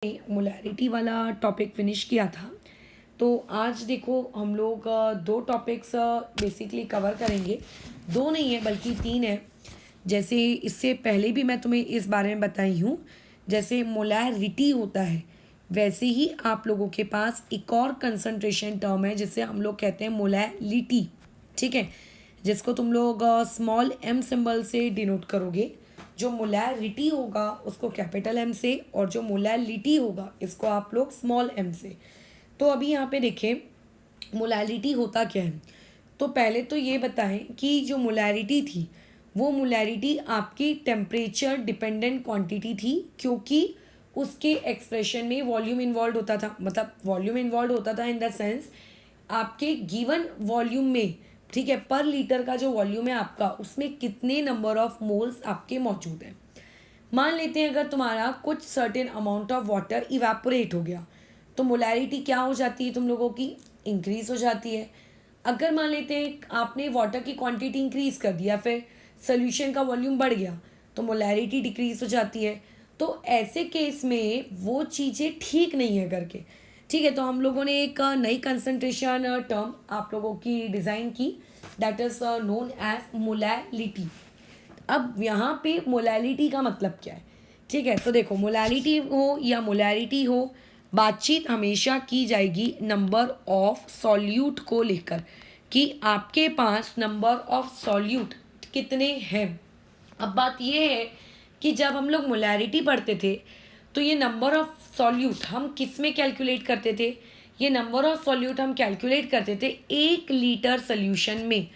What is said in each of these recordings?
Molarity वाला topic finish किया था। तो आज देखो हम लोग दो टॉपिक्स बेसिकली कवर करेंगे। दो नहीं है बल्कि तीन है। जैसे इससे पहले भी मैं तुम्हें इस बारे में बताई हूँ। जैसे मोलैरिटी होता है वैसे ही आप लोगों के पास एक और कंसंट्रेशन टर्म है जिसे हम लोग कहते हैं मोलैलिटी। ठीक है, जिसको तुम लोग स्मॉल एम सिंबल से डिनोट करोगे। जो मोलैरिटी होगा उसको कैपिटल एम से, और जो मोलैलिटी होगा इसको आप लोग स्मॉल एम से। तो अभी यहाँ पे देखें मोलैलिटी होता क्या है। तो पहले तो ये बताएं कि जो मोलैरिटी थी वो मोलैरिटी आपकी टेम्परेचर डिपेंडेंट क्वांटिटी थी, क्योंकि उसके एक्सप्रेशन में वॉल्यूम इन्वॉल्व होता था। मतलब वॉल्यूम इन्वॉल्व होता था इन द सेंस आपके गिवन वॉल्यूम में, ठीक है, पर लीटर का जो वॉल्यूम है आपका उसमें कितने नंबर ऑफ मोल्स आपके मौजूद हैं। मान लेते हैं अगर तुम्हारा कुछ certain amount of water evaporate हो गया तो मोलैरिटी क्या हो जाती है तुम लोगों की, इंक्रीज हो जाती है। अगर मान लेते हैं आपने वाटर की क्वांटिटी इंक्रीज कर दिया, फिर सोल्यूशन का वॉल्यूम बढ़ गया तो मोलैरिटी डिक्रीज हो जाती है। तो ऐसे केस में वो चीज़ें ठीक नहीं है करके, ठीक है। तो हम लोगों ने एक नई कंसंट्रेशन टर्म आप लोगों की डिज़ाइन की, that is known as molality. अब यहाँ पे मोलैलिटी का मतलब क्या है, ठीक है। तो देखो मोलैलिटी हो या मोलैरिटी हो, बातचीत हमेशा की जाएगी नंबर ऑफ सॉल्यूट को लेकर कि आपके पास नंबर ऑफ सॉल्यूट कितने हैं। अब बात ये है कि जब हम लोग मोलैरिटी पढ़ते थे तो ये नंबर ऑफ सॉल्यूट हम किस में कैलकुलेट करते थे। ये नंबर ऑफ सॉल्यूट हम कैलकुलेट करते थे 1 लीटर सोल्यूशन में।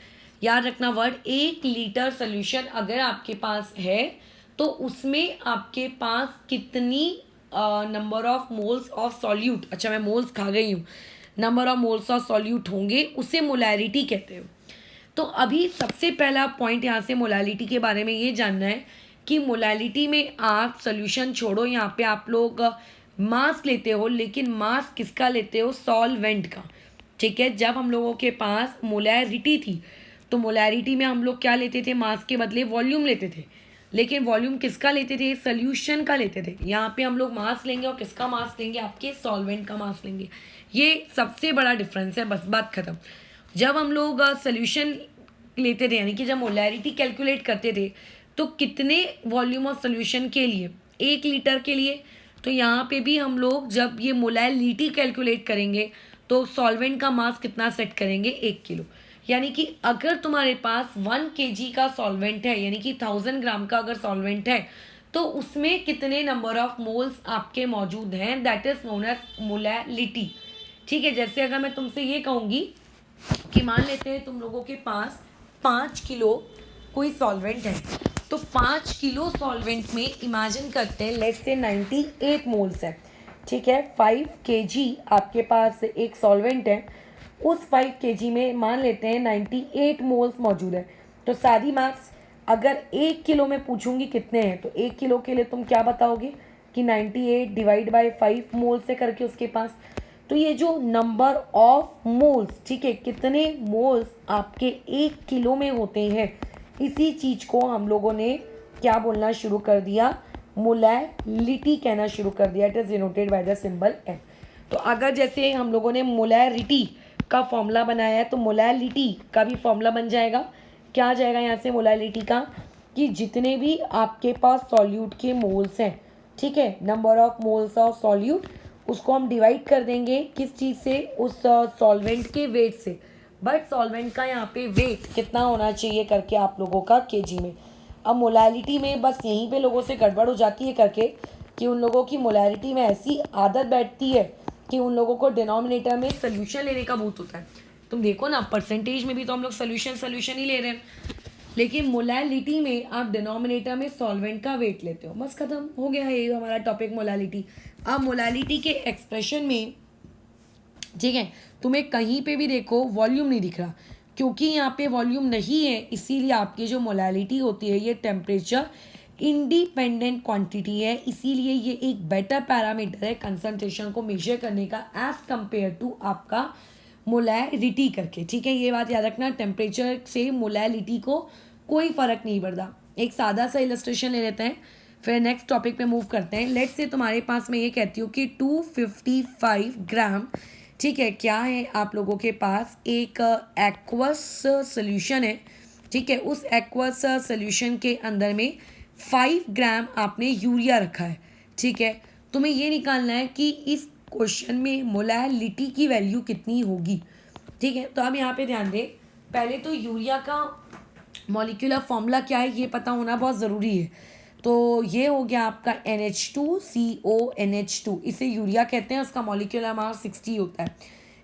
याद रखना वर्ड, 1 लीटर सोल्यूशन अगर आपके पास है तो उसमें आपके पास कितनी number of moles of solute, अच्छा मैं मोल्स खा गई हूँ, number of moles of solute होंगे, उसे मोलैरिटी कहते हो। तो अभी सबसे पहला पॉइंट यहाँ से मोलैलिटी के बारे में ये जानना है कि मोलैलिटी में आप सोल्यूशन छोड़ो, यहाँ पे आप लोग मास लेते हो, लेकिन मास किसका लेते हो, सॉल्वेंट का। ठीक है, जब हम लोगों के पास मोलैरिटी थी तो मोलैरिटी में हम लोग क्या लेते थे, मास के बदले वॉल्यूम लेते थे। लेकिन वॉल्यूम किसका लेते थे, सोल्यूशन का लेते थे। यहाँ पे हम लोग मास लेंगे और किसका मास लेंगे, आपके सॉल्वेंट का मास लेंगे। ये सबसे बड़ा डिफरेंस है, बस बात खत्म। जब हम लोग सोल्यूशन लेते थे यानी कि जब मोलैरिटी कैलकुलेट करते थे तो कितने वॉल्यूम ऑफ सोल्यूशन के लिए, 1 लीटर के लिए। तो यहाँ पे भी हम लोग जब ये मोलैलिटी कैलकुलेट करेंगे तो सॉल्वेंट का मास कितना सेट करेंगे, 1 किलो। यानी कि अगर तुम्हारे पास 1 kg का सॉल्वेंट है, यानी कि 1000 ग्राम का अगर सॉल्वेंट है, तो उसमें कितने नंबर ऑफ मोल्स आपके मौजूद हैं, that is known as molality. ठीक है, जैसे अगर मैं तुमसे ये कहूँगी कि मान लेते हैं तुम लोगों के पास 5 किलो कोई सॉल्वेंट है, तो 5 किलो सॉल्वेंट में इमेजिन करते हैं लेट्स से 98 मोल्स है। ठीक है, 5 kg आपके पास एक सॉल्वेंट है, उस 5 kg में मान लेते हैं 98 मोल्स मौजूद है। तो सारी मार्क्स अगर 1 किलो में पूछूंगी कितने हैं, तो 1 किलो के लिए तुम क्या बताओगे कि 98 डिवाइड बाई 5 मोल्स है करके उसके पास। तो ये जो नंबर ऑफ मोल्स, ठीक है, कितने मोल्स आपके 1 किलो में होते हैं, इसी चीज़ को हम लोगों ने क्या बोलना शुरू कर दिया, मोलैलिटी कहना शुरू कर दिया। It is denoted by the symbol F. तो अगर जैसे हम लोगों ने मोलैरिटी का फॉर्मूला बनाया है तो मोलैलिटी का भी फॉर्मूला बन जाएगा। क्या आ जाएगा यहाँ से मोलैलिटी का, कि जितने भी आपके पास सॉल्यूट के मोल्स हैं, ठीक है, number of moles of solute, उसको हम डिवाइड कर देंगे किस चीज़ से, उस सॉल्वेंट के वेट से। बट सॉल्वेंट का यहाँ पे वेट कितना होना चाहिए करके आप लोगों का केजी में। अब मोलैलिटी में बस यहीं पे लोगों से गड़बड़ हो जाती है करके कि उन लोगों की मोलैलिटी में ऐसी आदत बैठती है कि उन लोगों को डिनोमिनेटर में सोल्यूशन लेने का भूत होता है। तुम देखो ना, परसेंटेज में भी तो हम लोग सोल्यूशन ही ले रहे हैं, लेकिन मोलैलिटी में आप डिनोमिनेटर में सॉल्वेंट का वेट लेते हो। बस खत्म हो गया है ये हमारा टॉपिक मोलैलिटी। अब मोलैलिटी के एक्सप्रेशन में, ठीक है, तुम्हें कहीं पे भी देखो वॉल्यूम नहीं दिख रहा, क्योंकि यहाँ पे वॉल्यूम नहीं है, इसीलिए आपकी जो मोलैलिटी होती है ये टेम्परेचर इंडिपेंडेंट क्वांटिटी है। इसीलिए ये एक बेटर पैरामीटर है कंसंट्रेशन को मेजर करने का एज कंपेयर टू आपका मोलैलिटी करके। ठीक है, ये बात याद रखना, टेम्परेचर से मोलैलिटी को कोई फ़र्क नहीं पड़ता। एक सादा सा इलस्ट्रेशन ले लेते हैं, फिर नेक्स्ट टॉपिक पे मूव करते हैं। लेट्स से तुम्हारे पास मैं ये कहती हूँ कि 255 ग्राम, ठीक है, क्या है आप लोगों के पास एक एक्वस सोल्यूशन है, ठीक है। उस एक्वस सोल्यूशन के अंदर में 5 ग्राम आपने यूरिया रखा है, ठीक है। तुम्हें ये निकालना है कि इस क्वेश्चन में मोलैलिटी की वैल्यू कितनी होगी, ठीक है। तो अब यहाँ पे ध्यान दें, पहले तो यूरिया का मॉलिक्यूलर फॉर्मूला क्या है ये पता होना बहुत ज़रूरी है। तो ये हो गया आपका NH2CONH2, इसे यूरिया कहते हैं, उसका मॉलिक्यूलर मास 60 होता है,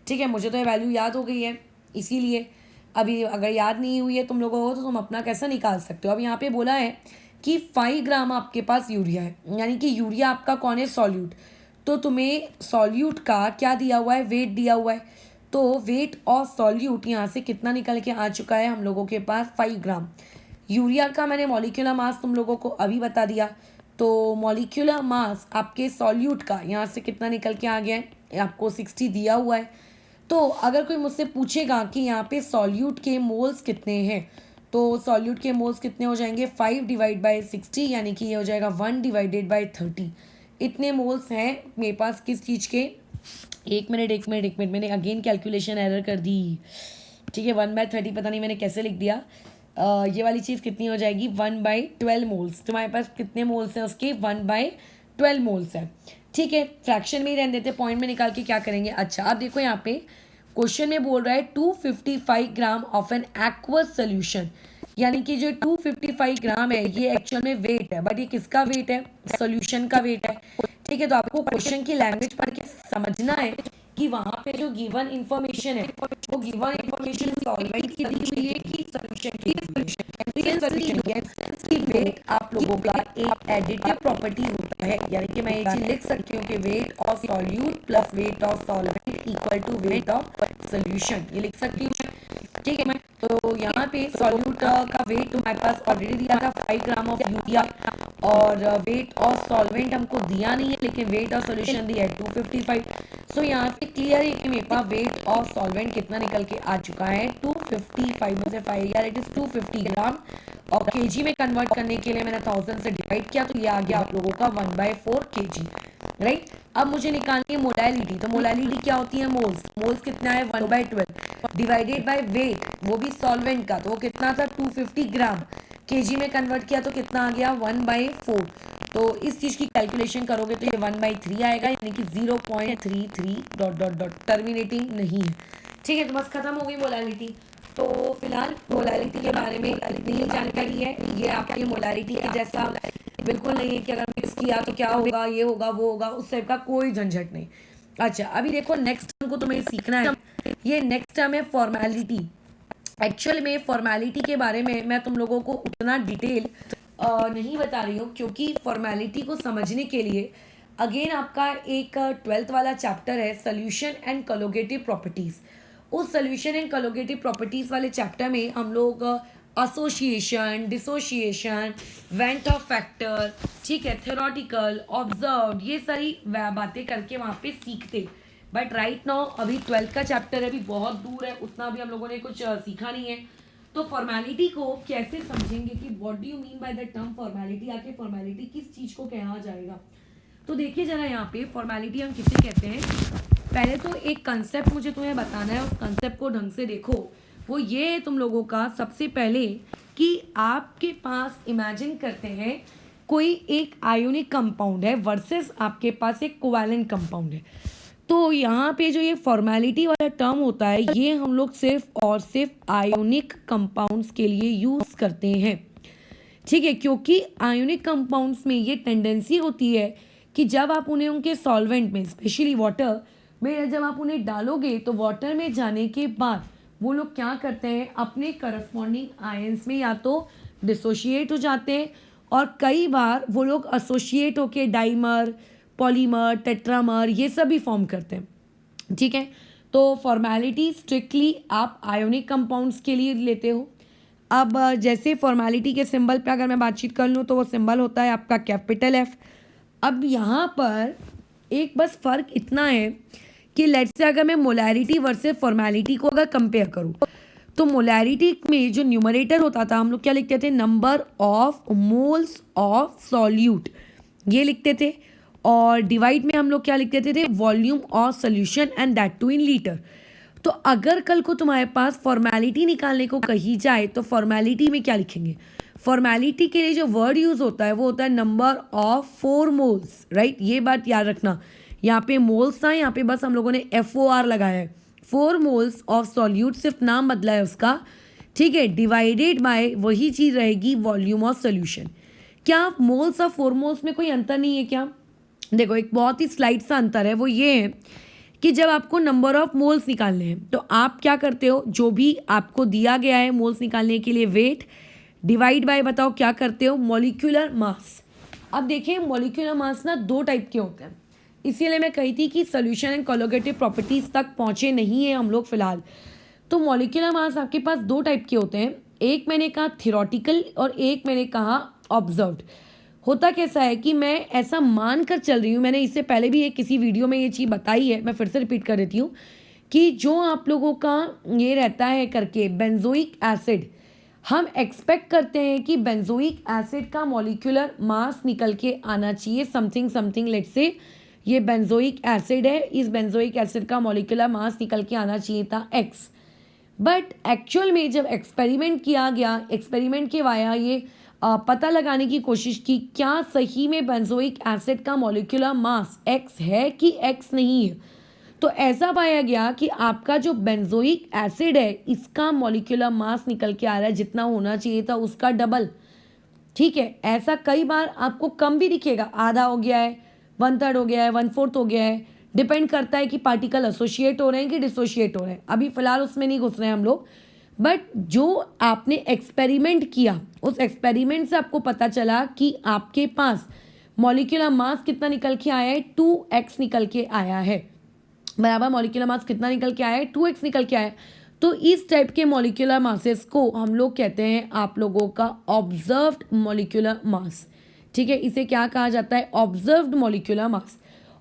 ठीक है। मुझे तो ये वैल्यू याद हो गई है, इसीलिए अभी अगर याद नहीं हुई है तुम लोगों को तो तुम अपना कैसा निकाल सकते हो। अब यहाँ पे बोला है कि 5 ग्राम आपके पास यूरिया है, यानी कि यूरिया आपका कौन है, सॉल्यूट। तो तुम्हें सॉल्यूट का क्या दिया हुआ है, वेट दिया हुआ है। तो वेट और सॉल्यूट यहाँ से कितना निकल के आ चुका है हम लोगों के पास, 5 ग्राम। यूरिया का मैंने मॉलिक्यूलर मास तुम लोगों को अभी बता दिया। तो मॉलिक्यूलर मास आपके सॉल्यूट का यहाँ से कितना निकल के आ गया है, आपको 60 दिया हुआ है। तो अगर कोई मुझसे पूछेगा कि यहाँ पे सॉल्यूट के मोल्स कितने हैं, तो सॉल्यूट के मोल्स कितने हो जाएंगे, 5 डिवाइड बाई 60, यानी कि ये हो जाएगा 1 डिवाइडेड बाई 30। इतने मोल्स हैं मेरे पास किस चीज़ के, एक मिनट मैंने अगेन कैलकुलेशन एरर कर दी, ठीक है। 1/30 पता नहीं मैंने कैसे लिख दिया। ये वाली चीज़ कितनी हो जाएगी, 1/12 मोल्स। तुम्हारे पास कितने मोल्स हैं उसके, 1/12 मोल्स है, ठीक है। फ्रैक्शन में ही रहने देते, पॉइंट में निकाल के क्या करेंगे। अच्छा अब देखो यहाँ पे क्वेश्चन में बोल रहा है 255 gram of an aqueous solution, यानी कि जो 255 ग्राम है ये एक्चुअल में वेट है, बट ये किसका वेट है, सोल्यूशन का वेट है, ठीक है। तो आपको क्वेश्चन की लैंग्वेज पढ़ के समझना है कि वहाँ पे जो गिवन इन्फॉर्मेशन है वो गिवन इन्फॉर्मेशन सॉल्वेंट की दी हुई है कि सोल्यूशन की दी हुई है। तो ये सोल्यूशन की वेट आप लोगों का एक एडिटिव प्रॉपर्टी होता है, यानी कि मैं ये चीज लिख सकती हूँ कि weight of solute plus weight of solvent equal to weight of solution, ये लिख सकती हूँ, ठीक है। मैं तो यहाँ पे सॉल्यूट का वेट तुम्हारे पास ऑलरेडी दिया था 5 ग्राम ऑफ यूरिया, और वेट ऑफ सॉल्वेंट हमको दिया नहीं है, लेकिन वेट ऑफ सॉल्यूशन दिया है 255। सो यहाँ पे क्लियर है कि मेरे पास वेट ऑफ सॉल्वेंट कितना निकल के आ चुका है, 255 में से 5 यार इट इज 250 ग्राम, और केजी में कन्वर्ट करने के लिए मैंने 1000 से डिवाइड किया, तो ये आ गया आप लोगों का 1/4 kg, राइट। अब मुझे निकालनी है मोलैलिटी। तो मोलैलिटी क्या होती है, मोल्स। मोल्स कितना है, 1/12 डिवाइडेड बाय वेट, वो भी सॉल्वेंट का, तो वो कितना था 250 ग्राम, केजी में कन्वर्ट किया तो कितना आ गया 1/4। तो इस चीज़ की कैलकुलेशन करोगे तो ये 1/3 आएगा, यानी कि 0.33 डॉट डॉट डॉट, टर्मिनेटिंग नहीं है, ठीक है। तो बस खत्म हो गई मोलैलिटी। तो फिलहाल मोलैलिटी के बारे में इतनी जानकारी है, ये आपकी मोलैलिटी के जैसा बिल्कुल नहीं है कि अगर मिक्स किया तो क्या होगा, ये होगा वो होगा, उस टाइप का कोई झंझट नहीं। अच्छा अभी देखो नेक्स्ट टर्म को तुम्हें सीखना है, ये नेक्स्ट टर्म है फॉर्मेलिटी। एक्चुअल में फॉर्मेलिटी के बारे में मैं तुम लोगों को उतना डिटेल नहीं बता रही हूँ, क्योंकि फॉर्मेलिटी को समझने के लिए अगेन आपका एक 12th वाला चैप्टर है सोल्यूशन एंड कोलोगेटिव प्रॉपर्टीज़। उस सोल्यूशन एंड कोलोगेटिव प्रॉपर्टीज़ वाले चैप्टर में हम लोग association, dissociation, went of factor, ठीक है, थ्योरेटिकल, ऑब्जर्व, ये सारी बातें करके वहाँ पे सीखते। बट राइट नाउ अभी 12th का चैप्टर अभी बहुत दूर है, उतना भी हम लोगों ने कुछ सीखा नहीं है। तो फॉर्मेलिटी को कैसे समझेंगे कि what do you mean by the term formality, आके फॉर्मेलिटी किस चीज़ को कहा जाएगा। तो देखिए जरा यहाँ पे फॉर्मेलिटी हम किसे कहते हैं। पहले तो एक कंसेप्ट मुझे तुम्हें बताना है, उस कंसेप्ट को ढंग से देखो। वो ये है तुम लोगों का सबसे पहले कि आपके पास इमेजिन करते हैं कोई एक आयोनिक कंपाउंड है वर्सेस आपके पास एक कोवैलेंट कंपाउंड है। तो यहाँ पे जो ये फॉर्मेलिटी वाला टर्म होता है ये हम लोग सिर्फ और सिर्फ आयोनिक कंपाउंड्स के लिए यूज़ करते हैं, ठीक है। क्योंकि आयोनिक कंपाउंड्स में ये टेंडेंसी होती है कि जब आप उन्हें उनके सॉल्वेंट में, स्पेशली वाटर में जब आप उन्हें डालोगे तो वाटर में जाने के बाद वो लोग क्या करते हैं, अपने करस्पॉन्डिंग आयंस में या तो डिसोशिएट हो जाते हैं, और कई बार वो लोग एसोशिएट होके डाइमर, पॉलीमर, टेट्रामर ये सब भी फॉर्म करते हैं, ठीक है। तो फॉर्मेलिटी स्ट्रिक्टली आप आयोनिक कंपाउंड्स के लिए लेते हो। अब जैसे फॉर्मेलिटी के सिंबल पे अगर मैं बातचीत कर लूँ तो वो सिंबल होता है आपका कैपिटल F। अब यहाँ पर एक बस फ़र्क इतना है कि लेट्स से अगर मैं मोलैरिटी वर्सेस फॉर्मेलिटी को अगर कंपेयर करूँ तो मोलैरिटी में जो न्यूमरेटर होता था हम लोग क्या लिखते थे, number of moles of solute, ये लिखते थे। और डिवाइड में हम लोग क्या लिखते थे, volume of solution and that too in litre. तो अगर कल को तुम्हारे पास फॉर्मेलिटी निकालने को कही जाए तो फॉर्मेलिटी में क्या लिखेंगे, फॉर्मेलिटी के लिए जो वर्ड यूज़ होता है वो होता है नंबर ऑफ 4 मोल्स, राइट। ये बात याद रखना, यहाँ पे मोल्स था, यहाँ पे बस हम लोगों ने FOR लगाया है। 4 मोल्स ऑफ सॉल्यूट, सिर्फ नाम बदला है उसका, ठीक है, डिवाइडेड बाय वही चीज़ रहेगी वॉल्यूम ऑफ सोल्यूशन। क्या मोल्स ऑफ 4 मोल्स में कोई अंतर नहीं है क्या? देखो एक बहुत ही स्लाइड सा अंतर है, वो ये है कि जब आपको नंबर ऑफ मोल्स निकालने हैं तो आप क्या करते हो, जो भी आपको दिया गया है मोल्स निकालने के लिए वेट डिवाइड बाय, बताओ क्या करते हो, मॉलिक्यूलर मास। अब देखें मॉलिक्यूलर मास ना 2 टाइप के होते हैं, इसीलिए मैं कही थी कि सोल्यूशन एंड कोलोगेटिव प्रॉपर्टीज़ तक पहुँचे नहीं है हम लोग फिलहाल। तो मॉलिक्यूलर मास आपके पास 2 टाइप के होते हैं, एक मैंने कहा थियोरटिकल और एक मैंने कहा ऑब्जर्व्ड। होता कैसा है कि मैं ऐसा मान कर चल रही हूँ, मैंने इससे पहले भी एक किसी वीडियो में ये चीज़ बताई है, मैं फिर से रिपीट कर देती हूँ कि जो आप लोगों का ये रहता है करके बेंजोइक एसिड, हम एक्सपेक्ट करते हैं कि बेंजोइक एसिड का मॉलिक्यूलर मास निकल के आना चाहिए समथिंग समथिंग, लेट से ये बेंजोइक एसिड है, इस बेंजोइक एसिड का मॉलिक्यूलर मास निकल के आना चाहिए था X। बट एक्चुअल में जब एक्सपेरिमेंट किया गया, एक्सपेरिमेंट के वाया ये पता लगाने की कोशिश की क्या सही में बेंजोइक एसिड का मॉलिक्यूलर मास X है कि X नहीं है, तो ऐसा पाया गया कि आपका जो बेंजोइक एसिड है इसका मॉलिक्यूलर मास निकल के आ रहा है जितना होना चाहिए था उसका डबल, ठीक है। ऐसा कई बार आपको कम भी दिखेगा, आधा हो गया है, 1/3 हो गया है, 1/4 हो गया है, डिपेंड करता है कि पार्टिकल एसोसिएट हो रहे हैं कि डिसोशिएट हो रहे हैं, अभी फिलहाल उसमें नहीं घुस रहे हैं हम लोग। बट जो आपने एक्सपेरिमेंट किया उस एक्सपेरिमेंट से आपको पता चला कि आपके पास मॉलिक्यूलर मास कितना निकल के आया है, 2x निकल के आया है, बराबर। मॉलिक्यूलर मास कितना निकल के आया है, 2x निकल के आया है। तो इस टाइप के मॉलिक्यूलर मासेस को हम लोग कहते हैं आप लोगों का ऑब्जर्व्ड मॉलिक्यूलर मास, ठीक है, इसे क्या कहा जाता है, ऑब्जर्व्ड मॉलिक्यूलर मास।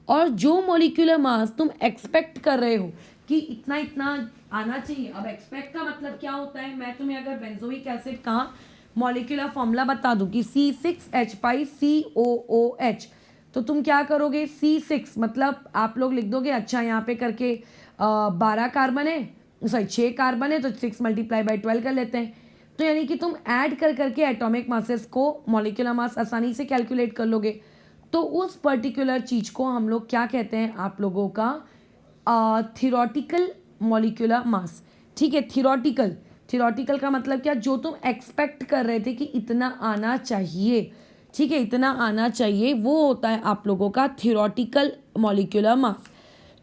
और जो मॉलिक्यूलर मास तुम एक्सपेक्ट कर रहे हो कि इतना इतना आना चाहिए, अब एक्सपेक्ट का मतलब क्या होता है, मैं तुम्हें अगर बेंजोइक एसिड का मॉलिक्यूलर फॉर्मूला बता दूं कि C6H5COOH, तो तुम क्या करोगे, C6 मतलब आप लोग लिख दोगे, अच्छा यहाँ पे करके 12 कार्बन है, सॉरी 6 कार्बन है तो 6 × 12 कर लेते हैं। तो यानी कि तुम ऐड कर करके एटॉमिक मासेस को मॉलिक्यूलर मास आसानी से कैलकुलेट कर लोगे। तो उस पर्टिकुलर चीज़ को हम लोग क्या कहते हैं आप लोगों का, थियोरेटिकल मॉलिक्यूलर मास, ठीक है। थियोरेटिकल का मतलब क्या, जो तुम एक्सपेक्ट कर रहे थे कि इतना आना चाहिए, ठीक है, इतना आना चाहिए, वो होता है आप लोगों का थियोरेटिकल मॉलिक्यूलर मास।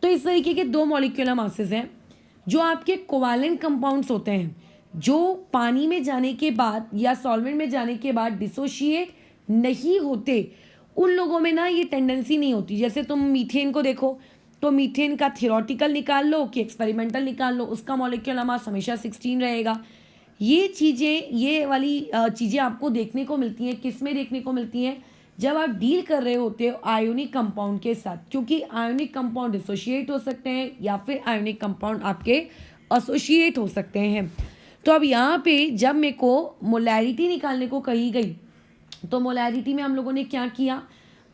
तो इस तरीके के 2 मॉलिक्यूलर मासेस हैं जो आपके कोवैलेंट कंपाउंड्स होते हैं, जो पानी में जाने के बाद या सॉल्वेंट में जाने के बाद डिसोशिएट नहीं होते, उन लोगों में ना ये टेंडेंसी नहीं होती। जैसे तुम मीथेन को देखो, तो मीथेन का थियोरेटिकल निकाल लो कि एक्सपेरिमेंटल निकाल लो, उसका मॉलिक्यूलर मास हमेशा 16 रहेगा। ये चीज़ें, ये वाली चीज़ें आपको देखने को मिलती हैं, किस में देखने को मिलती हैं, जब आप डील कर रहे होते हो आयोनिक कंपाउंड के साथ, क्योंकि आयोनिक कंपाउंड डिसोशिएट हो सकते हैं या फिर आयोनिक कंपाउंड आपके एसोसिएट हो सकते हैं। तो अब यहाँ पे जब मेरे को मोलैरिटी निकालने को कही गई, तो मोलैरिटी में हम लोगों ने क्या किया,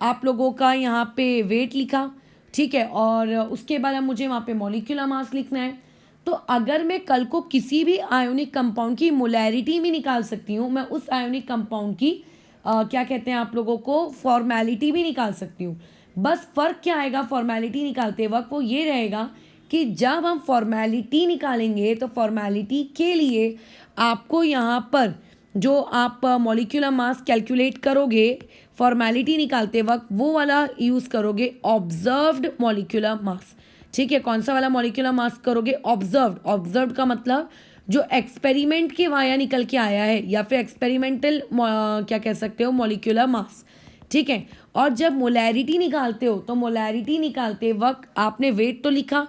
आप लोगों का यहाँ पे वेट लिखा, ठीक है, और उसके बाद अब मुझे वहाँ पे मॉलिक्यूलर मास लिखना है। तो अगर मैं कल को किसी भी आयोनिक कंपाउंड की मोलैरिटी भी निकाल सकती हूँ, मैं उस आयोनिक कंपाउंड की क्या कहते हैं आप लोगों को, फॉर्मेलिटी भी निकाल सकती हूँ। बस फ़र्क क्या आएगा फॉर्मेलिटी निकालते वक्त, वो ये रहेगा कि जब हम फॉर्मेलिटी निकालेंगे तो फॉर्मेलिटी के लिए आपको यहाँ पर जो आप मॉलिक्यूलर मास कैलकुलेट करोगे फॉर्मेलिटी निकालते वक्त, वो वाला यूज़ करोगे ऑब्जर्व्ड मॉलिक्यूलर मास, ठीक है। कौन सा वाला मॉलिक्यूलर मास करोगे, ऑब्जर्व्ड का मतलब जो एक्सपेरिमेंट के वाया निकल के आया है, या फिर एक्सपेरिमेंटल क्या कह सकते हो, मॉलिक्यूलर मास, ठीक है। और जब मोलैरिटी निकालते हो तो मोलैरिटी निकालते वक्त आपने वेट तो लिखा,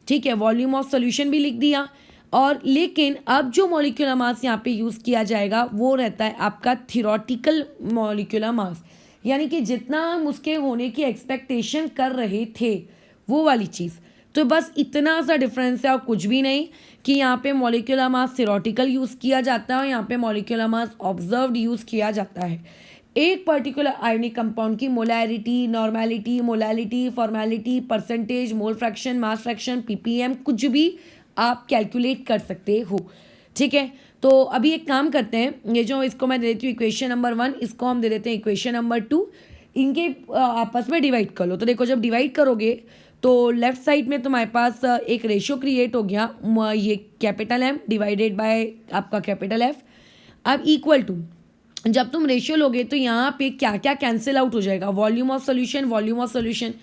ठीक है, वॉल्यूम ऑफ सोल्यूशन भी लिख दिया, और लेकिन अब जो मॉलिक्यूलर मास यहाँ पे यूज़ किया जाएगा वो रहता है आपका थियोरेटिकल मॉलिक्यूलर मास, यानी कि जितना हम उसके होने की एक्सपेक्टेशन कर रहे थे वो वाली चीज़। तो बस इतना सा डिफरेंस है और कुछ भी नहीं, कि यहाँ पे मॉलिक्यूलर मास थ्योरेटिकल यूज़ किया जाता है और यहाँ पे मॉलिक्यूलर मास ऑब्जर्व्ड यूज़ किया जाता है। एक पर्टिकुलर आयनिक कंपाउंड की molarity, normality, molality, formality, percentage, mole fraction, mass fraction, PPM, कुछ भी आप कैलकुलेट कर सकते हो। ठीक है, तो अभी एक काम करते हैं, ये जो इसको मैं दे देती हूँ इक्वेशन नंबर 1, इसको हम दे देते हैं इक्वेशन नंबर 2, इनके आपस में डिवाइड कर लो। तो देखो, जब डिवाइड करोगे तो लेफ्ट साइड में तुम्हारे पास एक रेशियो क्रिएट हो गया, ये कैपिटल एम डिवाइडेड बाय आपका कैपिटल एफ। अब इक्वल टू, जब तुम रेशियो लोगे तो यहाँ पे क्या क्या कैंसिल आउट हो जाएगा, volume of solution, volume of solution.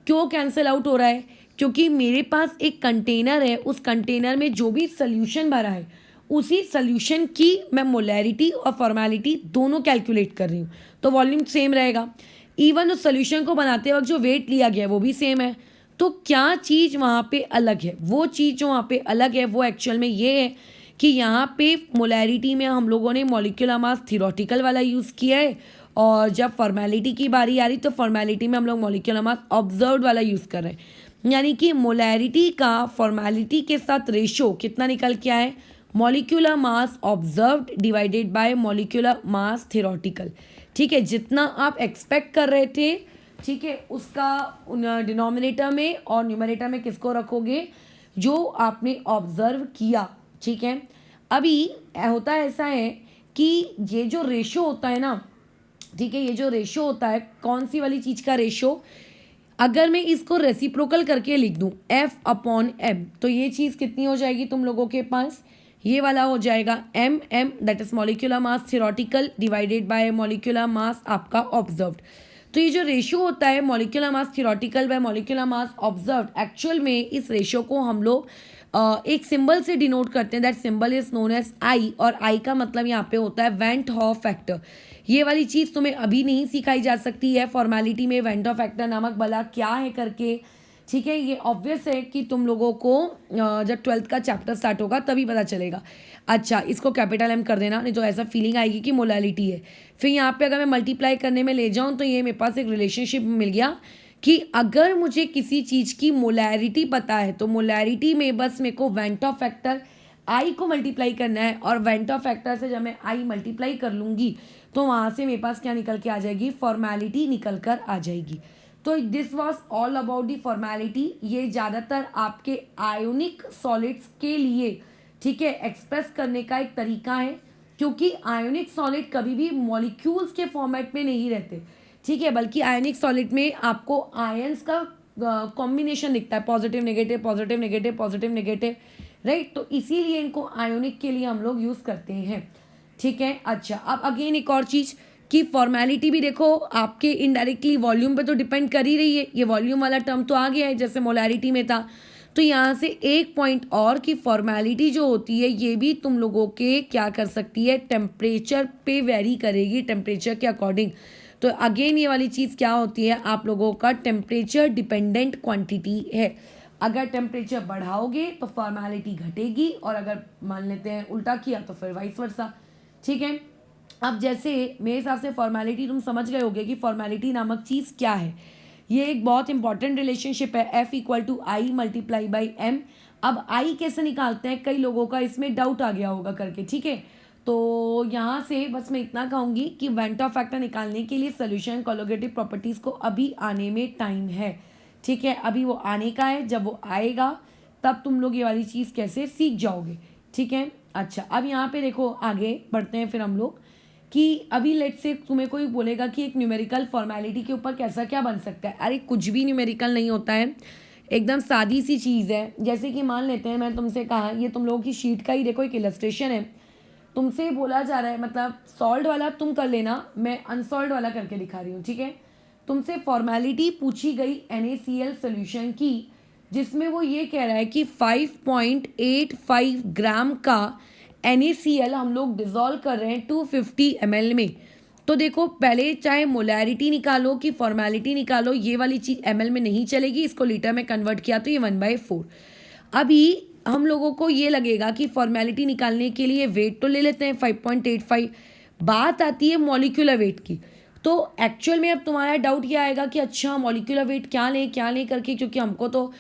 क्यों कैंसिल आउट हो रहा है? क्योंकि मेरे पास एक कंटेनर है, उस कंटेनर में जो भी सोल्यूशन भरा है उसी सोल्यूशन की मैं मोलैरिटी और फॉर्मेलिटी दोनों कैलकुलेट कर रही हूँ, तो वॉल्यूम सेम रहेगा। इवन उस सोल्यूशन को बनाते वक्त जो वेट लिया गया है वो भी सेम है। तो क्या चीज़ वहाँ पे अलग है? वो चीज़ जो वहाँ पे अलग है वो एक्चुअल में ये है कि यहाँ पे मोलैरिटी में हम लोगों ने मॉलिक्यूलर मास थ्योरेटिकल वाला यूज़ किया है, और जब फॉर्मेलिटी की बारी आ रही तो फॉर्मेलिटी में हम लोग मॉलिक्यूलर मास ऑब्जर्व्ड वाला यूज़ कर रहे हैं। यानी कि मोलैरिटी का फॉर्मेलिटी के साथ रेशो कितना निकल के आया है, molecular mass observed divided by molecular mass theoretical. ठीक है, जितना आप एक्सपेक्ट कर रहे थे, ठीक है, उसका डिनोमिनेटर में और न्यूमरेटर में किसको रखोगे, जो आपने ऑब्जर्व किया। ठीक है, अभी होता है ऐसा है कि ये जो रेशो होता है ना, ठीक है, ये जो रेशो होता है, कौन सी वाली चीज़ का रेशो, अगर मैं इसको रेसिप्रोकल करके लिख दूं F/m, तो ये चीज़ कितनी हो जाएगी तुम लोगों के पास, ये वाला हो जाएगा m that is molecular mass theoretical divided by molecular mass आपका ऑब्जर्व्ड। तो ये जो रेशियो होता है molecular mass theoretical bye molecular mass observed, actual में इस रेशियो को हम लोग एक सिंबल से डिनोट करते हैं, that symbol is known as I, और आई का मतलब यहाँ पे होता है वेंट हॉफ फैक्टर। ये वाली चीज़ तुम्हें अभी नहीं सिखाई जा सकती है फॉर्मेलिटी में वेंट हॉफ फैक्टर नामक भला क्या है करके। ठीक है, ये ऑब्वियस है कि तुम लोगों को जब 12th का चैप्टर स्टार्ट होगा तभी पता चलेगा। अच्छा, इसको कैपिटल एम कर देना, नहीं तो ऐसा फीलिंग आएगी कि मोलैलिटी है। फिर यहाँ पे अगर मैं मल्टीप्लाई करने में ले जाऊँ तो ये मेरे पास एक रिलेशनशिप मिल गया कि अगर मुझे किसी चीज़ की मोलैरिटी पता है तो मोलैरिटी में बस मेरे को वेंट ऑफ फैक्टर आई को मल्टीप्लाई करना है, और वेंट ऑफ फैक्टर से जब मैं आई मल्टीप्लाई कर लूँगी तो वहाँ से मेरे पास क्या निकल के आ जाएगी, फॉर्मेलिटी निकल कर आ जाएगी। तो this was all about the formality. ये ज़्यादातर आपके आयोनिक सॉलिड्स के लिए, ठीक है, एक्सप्रेस करने का एक तरीका है, क्योंकि आयोनिक सॉलिड कभी भी मॉलिक्यूल्स के फॉर्मेट में नहीं रहते। ठीक है, बल्कि आयोनिक सॉलिड में आपको आयंस का कॉम्बिनेशन दिखता है, positive negative positive negative positive negative, right. तो इसीलिए इनको आयोनिक के लिए हम लोग यूज़ करते हैं। ठीक है, अच्छा, अब अगेन एक और चीज़ कि फॉर्मेलिटी भी देखो आपके इनडायरेक्टली वॉल्यूम पे तो डिपेंड कर ही रही है। ये वॉल्यूम वाला टर्म तो आ गया है जैसे मोलैरिटी में था। तो यहाँ से एक पॉइंट और कि फॉर्मेलिटी जो होती है ये भी तुम लोगों के क्या कर सकती है, टेम्परेचर पे वेरी करेगी, टेम्परेचर के अकॉर्डिंग। तो अगेन ये वाली चीज़ क्या होती है, आप लोगों का टेम्परेचर डिपेंडेंट क्वांटिटी है। अगर टेम्परेचर बढ़ाओगे तो फॉर्मेलिटी घटेगी, और अगर मान लेते हैं उल्टा किया तो फिर वाइस वर्सा। ठीक है, अब जैसे मेरे हिसाब से फॉर्मेलिटी तुम समझ गए होगे कि फॉर्मेलिटी नामक चीज़ क्या है। ये एक बहुत इंपॉर्टेंट रिलेशनशिप है, F=I मल्टीप्लाई बाई एम। अब आई कैसे निकालते हैं, कई लोगों का इसमें डाउट आ गया होगा करके। ठीक है, तो यहाँ से बस मैं इतना कहूँगी कि वेंट ऑफ फैक्टर निकालने के लिए सोल्यूशन कोलोगेटिव प्रॉपर्टीज़ को अभी आने में टाइम है। ठीक है, अभी वो आने का है, जब वो आएगा तब तुम लोग ये वाली चीज़ कैसे सीख जाओगे। ठीक है, अच्छा, अब यहाँ पे देखो आगे बढ़ते हैं फिर हम लोग कि अभी लेट से तुम्हें कोई बोलेगा कि एक न्यूमेरिकल फॉर्मेलिटी के ऊपर कैसा क्या बन सकता है। अरे कुछ भी न्यूमेरिकल नहीं होता है, एकदम सादी सी चीज़ है। जैसे कि मान लेते हैं मैं तुमसे कहा, ये तुम लोगों की शीट का ही देखो एक इलस्ट्रेशन है, तुमसे बोला जा रहा है, मतलब सॉल्व वाला तुम कर लेना, मैं अनसॉल्व वाला करके दिखा रही हूँ। ठीक है, तुमसे फॉर्मेलिटी पूछी गई NaCl सोल्यूशन की, जिसमें वो ये कह रहा है कि 5.85 ग्राम का NaCl हम लोग डिज़ोल्व कर रहे हैं 250 ml में। तो देखो पहले चाहे मोलैरिटी निकालो कि फॉर्मेलिटी निकालो, ये वाली चीज़ ml में नहीं चलेगी, इसको लीटर में कन्वर्ट किया तो ये 1/4। अभी हम लोगों को ये लगेगा कि फॉर्मेलिटी निकालने के लिए वेट तो ले लेते हैं 5.85, बात आती है मॉलिक्यूलर वेट की। तो एक्चुअल में अब तुम्हारा डाउट ये आएगा कि अच्छा मॉलिक्यूलर वेट क्या लें करके, क्योंकि हमको तो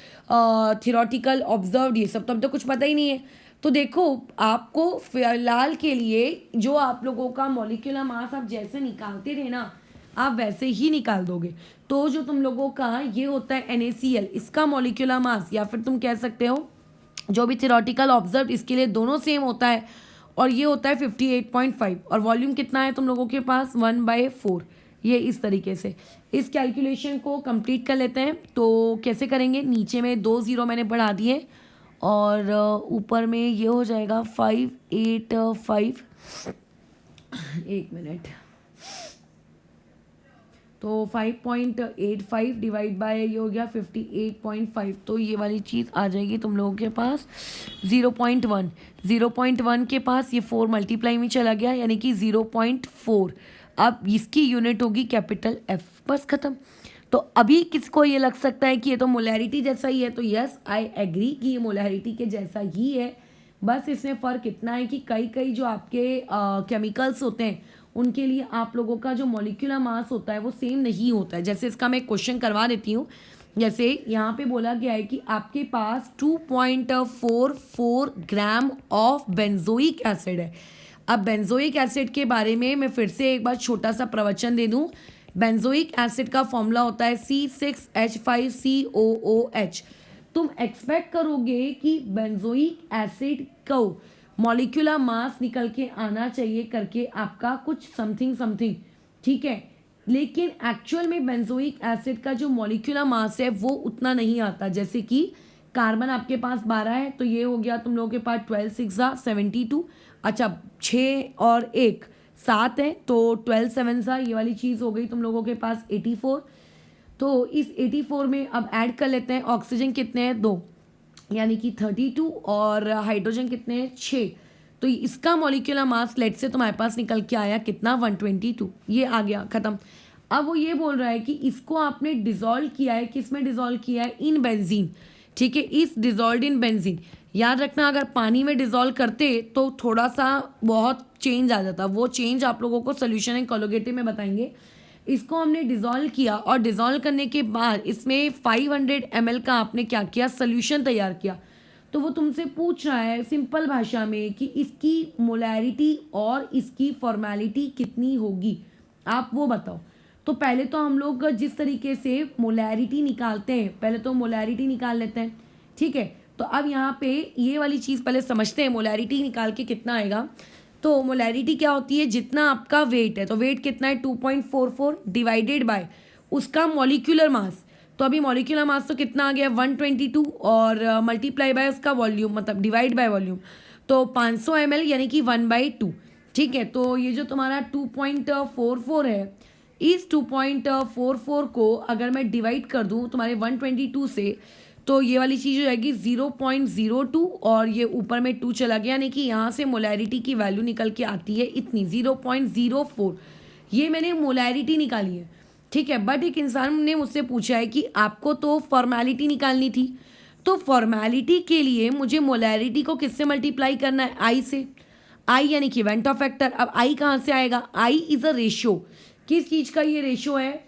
थियोरटिकल ऑब्जर्व्ड ये सब तो अब तो कुछ पता ही नहीं है। तो देखो आपको फिलहाल के लिए जो आप लोगों का मॉलिक्यूलर मास आप जैसे निकालते थे ना, आप वैसे ही निकाल दोगे। तो जो तुम लोगों का ये होता है NaCl, इसका मॉलिक्यूलर मास, या फिर तुम कह सकते हो जो भी थियोरटिकल ऑब्जर्व, इसके लिए दोनों सेम होता है, और ये होता है 58.5, और वॉल्यूम कितना है तुम लोगों के पास 1/4। ये इस तरीके से इस कैलकुलेशन को कंप्लीट कर लेते हैं। तो कैसे करेंगे, नीचे में 2 0 मैंने बढ़ा दिए, और ऊपर में ये हो जाएगा 585, एक मिनट, तो 5.85 डिवाइड बाय ये हो गया 58.5, तो ये वाली चीज़ आ जाएगी तुम लोगों के पास 0.1 के पास ये 4 मल्टीप्लाई में चला गया, यानी कि 0.4। अब इसकी यूनिट होगी कैपिटल F, बस ख़त्म। तो अभी किसको ये लग सकता है कि ये तो मोलैरिटी जैसा ही है, तो यस आई एग्री कि ये मोलैरिटी के जैसा ही है, बस इसमें फ़र्क इतना है कि कई जो आपके केमिकल्स होते हैं उनके लिए आप लोगों का जो मॉलिक्यूलर मास होता है वो सेम नहीं होता है। जैसे इसका मैं क्वेश्चन करवा देती हूँ। जैसे यहाँ पे बोला गया है कि आपके पास 2.44 ग्राम ऑफ बेंजोइक एसिड है। अब बेंजोइक एसिड के बारे में मैं फिर से एक बार छोटा सा प्रवचन दे दूँ। बेंजोइक एसिड का फॉर्मूला होता है C6H5COOH। तुम एक्सपेक्ट करोगे कि बेंजोइक एसिड को मॉलिक्यूलर मास निकल के आना चाहिए करके आपका कुछ समथिंग, ठीक है, लेकिन एक्चुअल में बेंजोइक एसिड का जो मॉलिक्यूलर मास है वो उतना नहीं आता। जैसे कि कार्बन आपके पास 12 है, तो ये हो गया तुम लोगों के पास 12 6 72, अच्छा 6 और 1 7 है, तो 12 7 ये वाली चीज़ हो गई तुम लोगों के पास 84। तो इस 84 में अब ऐड कर लेते हैं ऑक्सीजन कितने हैं 2, यानी कि 32, और हाइड्रोजन कितने हैं 6। तो इसका मॉलिक्यूलर मास लेट से तुम्हारे पास निकल के आया कितना 122, ये आ गया ख़त्म। अब वो ये बोल रहा है कि इसको आपने डिज़ोल्व किया है, किस में डिज़ोल्व किया है, इन बेंजीन, ठीक है, इस डिज़ोल्व इन बेंजीन। याद रखना अगर पानी में डिज़ोल्व करते तो थोड़ा सा बहुत चेंज आ जाता, वो चेंज आप लोगों को सोल्यूशन एंड कोलोगेटिव में बताएंगे। इसको हमने डिज़ोल्व किया, और डिज़ोल्व करने के बाद इसमें 500 ml का आपने क्या किया, सोल्यूशन तैयार किया। तो वो तुमसे पूछ रहा है सिंपल भाषा में कि इसकी मोलैरिटी और इसकी फॉर्मेलिटी कितनी होगी, आप वो बताओ। तो पहले तो हम लोग जिस तरीके से मोलैरिटी निकालते हैं, पहले तो मोलैरिटी निकाल लेते हैं, ठीक है। तो अब यहाँ पे ये वाली चीज़ पहले समझते हैं, मोलैरिटी निकाल के कितना आएगा। तो मोलैरिटी क्या होती है, जितना आपका वेट है, तो वेट कितना है 2.44 डिवाइडेड बाय उसका मॉलिक्यूलर मास। तो अभी मॉलिक्यूलर मास तो कितना आ गया 122, और मल्टीप्लाई बाय उसका वॉल्यूम, मतलब डिवाइड बाय वॉल्यूम, तो 500 ml यानी कि 1/2, ठीक है। तो ये जो तुम्हारा 2.44 है, इस 2.44 को अगर मैं डिवाइड कर दूँ तुम्हारे 122 से, तो ये वाली चीज़ हो जाएगी 0.02, और ये ऊपर में 2 चला गया, यानी कि यहाँ से मोलैरिटी की वैल्यू निकल के आती है इतनी 0.04। ये मैंने मोलैरिटी निकाली है, ठीक है। बट एक इंसान ने मुझसे पूछा है कि आपको तो फॉर्मेलिटी निकालनी थी, तो फॉर्मेलिटी के लिए मुझे मोलैरिटी को किससे मल्टीप्लाई करना है, आई से। आई यानी कि वेंट ऑफ फैक्टर। अब आई कहाँ से आएगा, आई इज़ अ रेशियो। किस चीज़ का ये रेशियो है,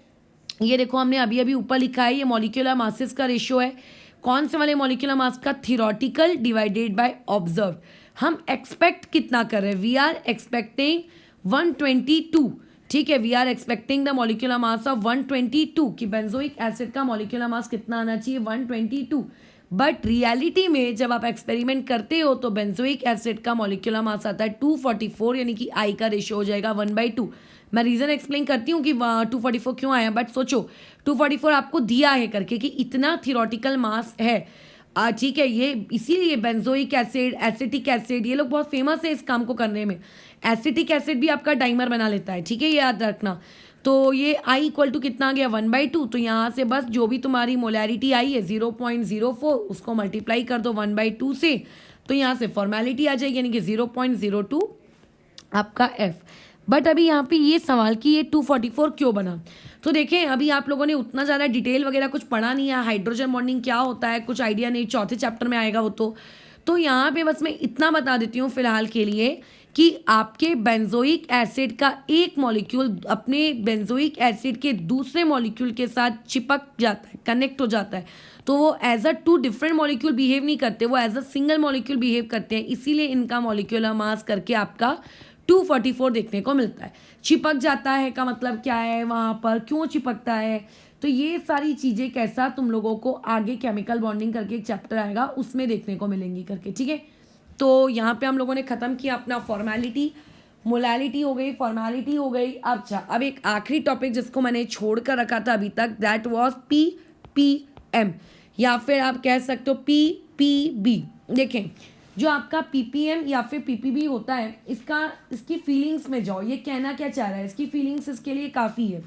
ये देखो हमने अभी अभी ऊपर लिखा है, ये मॉलिक्यूलर मासेस का रेशियो है। कौन से वाले मॉलिक्यूलर मास का, थियोरटिकल डिवाइडेड बाय ऑब्जर्व। हम एक्सपेक्ट कितना कर रहे हैं, वी आर एक्सपेक्टिंग 122, ठीक है। We are expecting the molecular mass of 122, कि बेंजोइक एसिड का मॉलिक्यूलर मास कितना आना चाहिए 122। बट रियलिटी में जब आप एक्सपेरिमेंट करते हो तो बेंजोइक एसिड का मॉलिक्यूलर मास आता है 244, यानी कि आई का रेशियो हो जाएगा 1/2। मैं रीज़न एक्सप्लेन करती हूँ कि 244 क्यों आया, बट सोचो 244 आपको दिया है करके कि इतना थियोरटिकल मास है, ठीक है। ये इसीलिए बेंजोइक एसिड, एसिटिक एसिड, ये लोग बहुत फेमस है इस काम को करने में। एसिटिक एसिड भी आपका डाइमर बना लेता है, ठीक है, ये याद रखना। तो ये आई इक्वल टू कितना आ गया 1/2। तो यहाँ से बस जो भी तुम्हारी मोलैरिटी आई है 0.04, उसको मल्टीप्लाई कर दो 1/2 से, तो यहाँ से फॉर्मेलिटी आ जाएगी, यानी कि 0.02 आपका एफ। बट अभी यहाँ पे ये सवाल कि ये 244 क्यों बना, तो देखें अभी आप लोगों ने उतना ज़्यादा डिटेल वगैरह कुछ पढ़ा नहीं है, हाइड्रोजन बॉन्डिंग क्या होता है कुछ आइडिया नहीं, चौथे चैप्टर में आएगा वो। तो यहाँ पे बस मैं इतना बता देती हूँ फिलहाल के लिए कि आपके बेंजोइक एसिड का एक मॉलिक्यूल अपने बेंजोइक एसिड के दूसरे मॉलिक्यूल के साथ चिपक जाता है, कनेक्ट हो जाता है, तो वो as a two different molecule behave नहीं करते, वो as a single molecule behave करते हैं, इसीलिए इनका मॉलिक्यूलर मास करके आपका 244 देखने को मिलता है। चिपक जाता है का मतलब क्या है, वहाँ पर क्यों चिपकता है, तो ये सारी चीज़ें कैसा तुम लोगों को आगे केमिकल बॉन्डिंग करके एक चैप्टर आएगा उसमें देखने को मिलेंगी करके, ठीक है। तो यहाँ पे हम लोगों ने ख़त्म किया अपना फॉर्मेलिटी, मोलालिटी हो गई, फॉर्मेलिटी हो गई। अच्छा, अब एक आखिरी टॉपिक जिसको मैंने छोड़ कर रखा था अभी तक, दैट वाज PPM, या फिर आप कह सकते हो PPB। देखें, जो आपका PPM या फिर PPB होता है, इसकी फीलिंग्स में जाओ, ये कहना क्या चाह रहा है, इसकी फीलिंग्स इसके लिए काफ़ी है।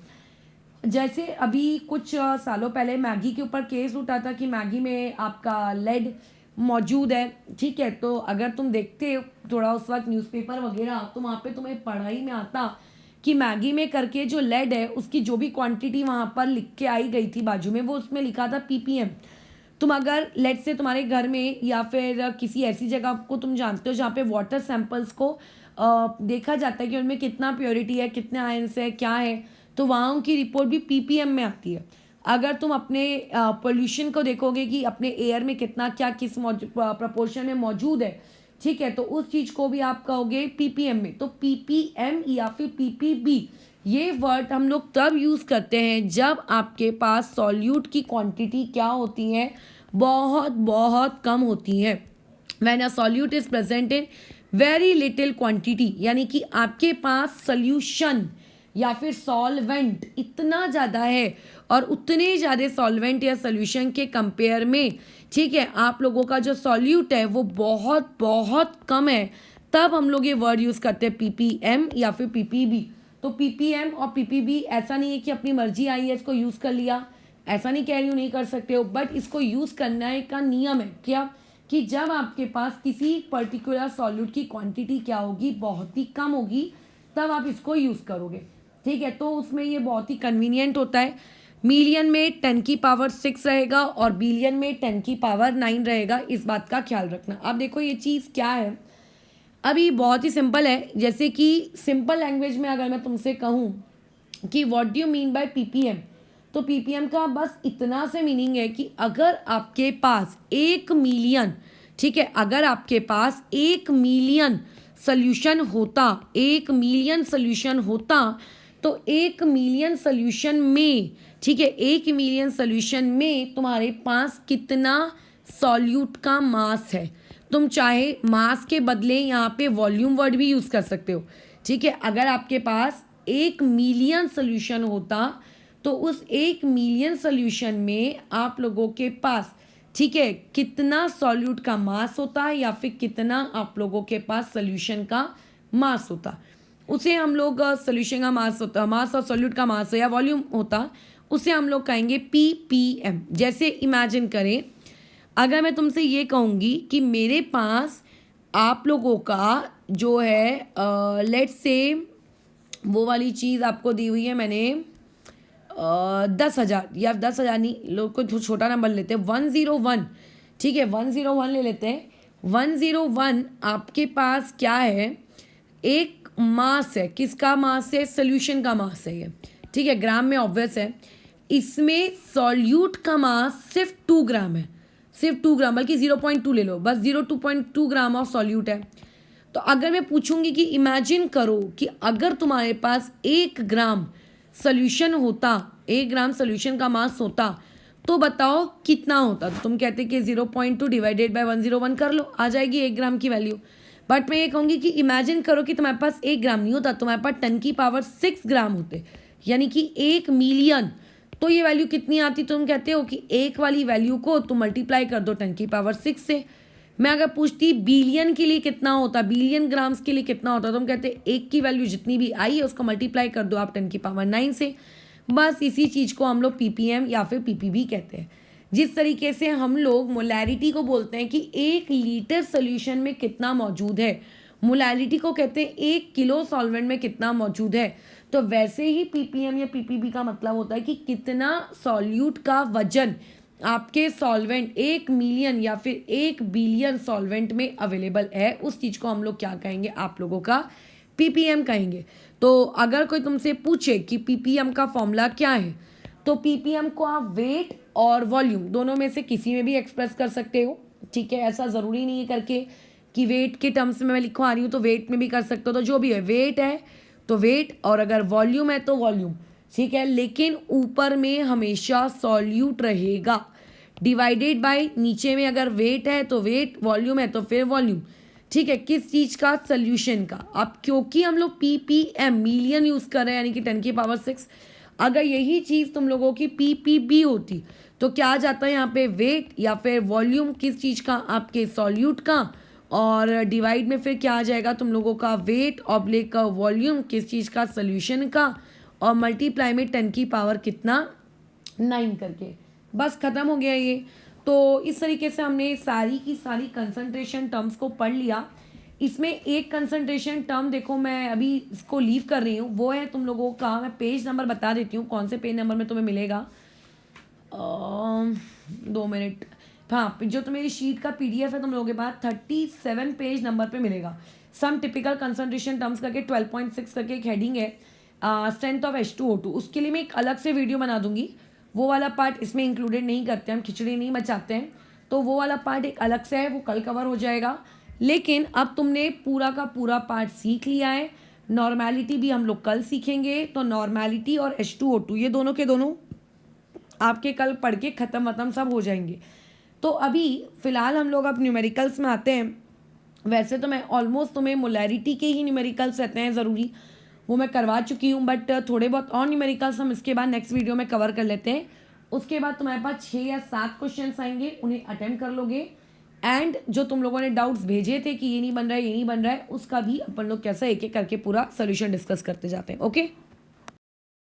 जैसे अभी कुछ सालों पहले मैगी के ऊपर केस उठा था कि मैगी में आपका लेड मौजूद है, ठीक है। तो अगर तुम देखते हो थोड़ा उस वक्त न्यूज़पेपर वगैरह, तो वहाँ पे तुम्हें पढ़ाई में आता कि मैगी में करके जो लेड है उसकी जो भी क्वांटिटी वहाँ पर लिख के आई गई थी बाजू में, वो उसमें लिखा था PPM। तुम अगर लेड से तुम्हारे घर में या फिर किसी ऐसी जगह को तुम जानते हो जहाँ पे वाटर सैंपल्स को देखा जाता है कि उनमें कितना प्योरिटी है, कितने आयंस है, क्या है, तो वहाँ की रिपोर्ट भी PPM में आती है। अगर तुम अपने पोल्यूशन को देखोगे कि अपने एयर में कितना क्या किस प्रपोर्शन में मौजूद है, ठीक है, तो उस चीज़ को भी आप कहोगे PPM में। तो PPM या फिर PPB, ये वर्ड हम लोग तब यूज़ करते हैं जब आपके पास सॉल्यूट की क्वांटिटी क्या होती है, बहुत बहुत कम होती है। When a solute is present in very little quantity, यानी कि आपके पास सोल्यूशन या फिर सॉल्वेंट इतना ज़्यादा है और उतने ज़्यादा सॉल्वेंट या सोल्यूशन के कंपेयर में, ठीक है, आप लोगों का जो सॉल्यूट है वो बहुत बहुत कम है, तब हम लोग ये वर्ड यूज़ करते हैं PPM या फिर PPB। तो PPM और PPB ऐसा नहीं है कि अपनी मर्जी आई है इसको यूज़ कर लिया, ऐसा नहीं कह रही हूँ नहीं कर सकते हो, बट इसको यूज़ करने का नियम है क्या, कि जब आपके पास किसी पर्टिकुलर सॉल्यूट की क्वांटिटी क्या होगी, बहुत ही कम होगी, तब आप इसको यूज़ करोगे, ठीक है। तो उसमें ये बहुत ही कन्वीनियंट होता है। मिलियन में 10⁶ रहेगा और बिलियन में 10⁹ रहेगा, इस बात का ख्याल रखना। अब देखो ये चीज़ क्या है, अभी बहुत ही सिंपल है। जैसे कि सिंपल लैंग्वेज में अगर मैं तुमसे कहूँ कि what do you mean by PPM, तो PPM का बस इतना से मीनिंग है कि अगर आपके पास 1 मिलियन, ठीक है, अगर आपके पास 1 मिलियन सोल्यूशन होता, 1 मिलियन सोल्यूशन होता, तो 1 मिलियन सोल्यूशन में, ठीक है, 1 मिलियन सोल्यूशन में तुम्हारे पास कितना सॉल्यूट का मास है। तुम चाहे मास के बदले यहाँ पे वॉल्यूम वर्ड भी यूज़ कर सकते हो, ठीक है। अगर आपके पास 1 मिलियन सोल्यूशन होता, तो उस 1 मिलियन सोल्यूशन में आप लोगों के पास, ठीक है, कितना सॉल्यूट का मास होता या फिर कितना आप लोगों के पास सोल्यूशन का मास होता, उसे हम लोग सोल्यूशन का मास होता, मास और सॉल्यूट का मास या वॉल्यूम होता, उसे हम लोग कहेंगे PPM। जैसे इमेजिन करें, अगर मैं तुमसे ये कहूँगी कि मेरे पास आप लोगों का जो है लेट्स से वो वाली चीज़ आपको दी हुई है मैंने 10,000, या 10,000 नहीं, लोग को छोटा नंबर लेते हैं 101, ठीक है, 101 ले लेते हैं। 101 आपके पास क्या है, एक मास है, किसका मास है, सोल्यूशन का मास है ये, ठीक है, ग्राम में ऑब्वियस है। इसमें सॉल्यूट का मास सिर्फ 2 ग्राम है, सिर्फ 2 ग्राम, बल्कि 0.2 ले लो, बस 0.2 ग्राम ऑफ सॉल्यूट है। तो अगर मैं पूछूंगी कि इमेजिन करो कि अगर तुम्हारे पास 1 ग्राम सोल्यूशन होता, 1 ग्राम सोल्यूशन का मास होता, तो बताओ कितना होता। तो तुम कहते कि 0.2 डिवाइडेड बाय 101 कर लो, आ जाएगी 1 ग्राम की वैल्यू। बट मैं ये कहूँगी कि इमेजिन करो कि तुम्हारे पास 1 ग्राम नहीं होता, तुम्हारे पास 10⁶ ग्राम होते, यानी कि 1 मिलियन। तो ये वैल्यू कितनी आती, तुम कहते हो कि एक वाली वैल्यू को तुम मल्टीप्लाई कर दो 10⁶ से। मैं अगर पूछती बिलियन के लिए कितना होता, बिलियन ग्राम्स के लिए कितना होता, तुम कहते एक की वैल्यू जितनी भी आई है उसको मल्टीप्लाई कर दो आप 10⁹ से। बस इसी चीज़ को हम लोग PPM या फिर PPB कहते हैं। जिस तरीके से हम लोग मोलैरिटी को बोलते हैं कि 1 लीटर सोल्यूशन में कितना मौजूद है, मोलैरिटी को कहते हैं 1 किलो सॉल्वेंट में कितना मौजूद है, तो वैसे ही PPM या PPB का मतलब होता है कि कितना सॉल्यूट का वजन आपके सॉल्वेंट 1 मिलियन या फिर 1 बिलियन सॉल्वेंट में अवेलेबल है, उस चीज़ को हम लोग क्या कहेंगे, आप लोगों का पीपीएम कहेंगे। तो अगर कोई तुमसे पूछे कि पीपीएम का फॉर्मूला क्या है, तो पीपीएम को आप वेट और वॉल्यूम दोनों में से किसी में भी एक्सप्रेस कर सकते हो, ठीक है। ऐसा ज़रूरी नहीं है करके कि वेट के टर्म्स में मैं लिखवा रही हूँ तो वेट में भी कर सकते हो, तो जो भी है वेट है तो वेट, और अगर वॉल्यूम है तो वॉल्यूम, ठीक है। लेकिन ऊपर में हमेशा सॉल्यूट रहेगा, डिवाइडेड बाय नीचे में अगर वेट है तो वेट, वॉल्यूम है तो फिर वॉल्यूम, ठीक है। किस चीज़ का, सोल्यूशन का। अब क्योंकि हम लोग पीपीएम मिलियन यूज़ कर रहे हैं, यानी कि 10⁻⁶, अगर यही चीज़ तुम लोगों की पीपीबी होती तो क्या आ जाता है यहाँ पे, वेट या फिर वॉल्यूम किस चीज़ का, आपके सॉल्यूट का, और डिवाइड में फिर क्या आ जाएगा तुम लोगों का, वेट ऑब्लिक का वॉल्यूम किस चीज़ का, सोल्यूशन का, और मल्टीप्लाई में 10 कितना, 9 करके, बस ख़त्म हो गया ये। तो इस तरीके से हमने सारी की सारी कंसंट्रेशन टर्म्स को पढ़ लिया। इसमें एक कंसंट्रेशन टर्म देखो, मैं अभी इसको लीव कर रही हूँ, वो है तुम लोगों का, मैं पेज नंबर बता देती हूँ कौन से पेज नंबर में तुम्हें मिलेगा। 2 मिनट, हाँ, जो तो मेरी शीट का पीडीएफ है तुम लोगों के पास 37 पेज नंबर पे मिलेगा। सम टिपिकल कंसंट्रेशन टर्म्स करके 12.6 करके एक हेडिंग है, स्ट्रेंथ ऑफ H2O2, उसके लिए मैं एक अलग से वीडियो बना दूंगी। वो वाला पार्ट इसमें इंक्लूडेड नहीं करते, हम खिचड़ी नहीं मचाते हैं, तो वो वाला पार्ट एक अलग से है, वो कल कवर हो जाएगा। लेकिन अब तुमने पूरा का पूरा पार्ट सीख लिया है। नॉर्मेलिटी भी हम लोग कल सीखेंगे, तो नॉर्मेलिटी और H2O2 ये दोनों के दोनों आपके कल पढ़ के ख़त्म सब हो जाएंगे। तो अभी फ़िलहाल हम लोग अब न्यूमेरिकल्स में आते हैं। वैसे तो मैं ऑलमोस्ट तुम्हें मोलैरिटी के ही न्यूमेरिकल्स रहते हैं ज़रूरी, वो मैं करवा चुकी हूँ, बट थोड़े बहुत और न्यूमेरिकल्स हम इसके बाद नेक्स्ट वीडियो में कवर कर लेते हैं। उसके बाद तुम्हारे पास 6 या 7 क्वेश्चन आएंगे, उन्हें अटेम्प्ट कर लोगे, एंड जो तुम लोगों ने डाउट्स भेजे थे कि ये नहीं बन रहा है, ये नहीं बन रहा है, उसका भी अपन लोग कैसा एक एक करके पूरा सोल्यूशन डिस्कस करते जाते हैं। ओके।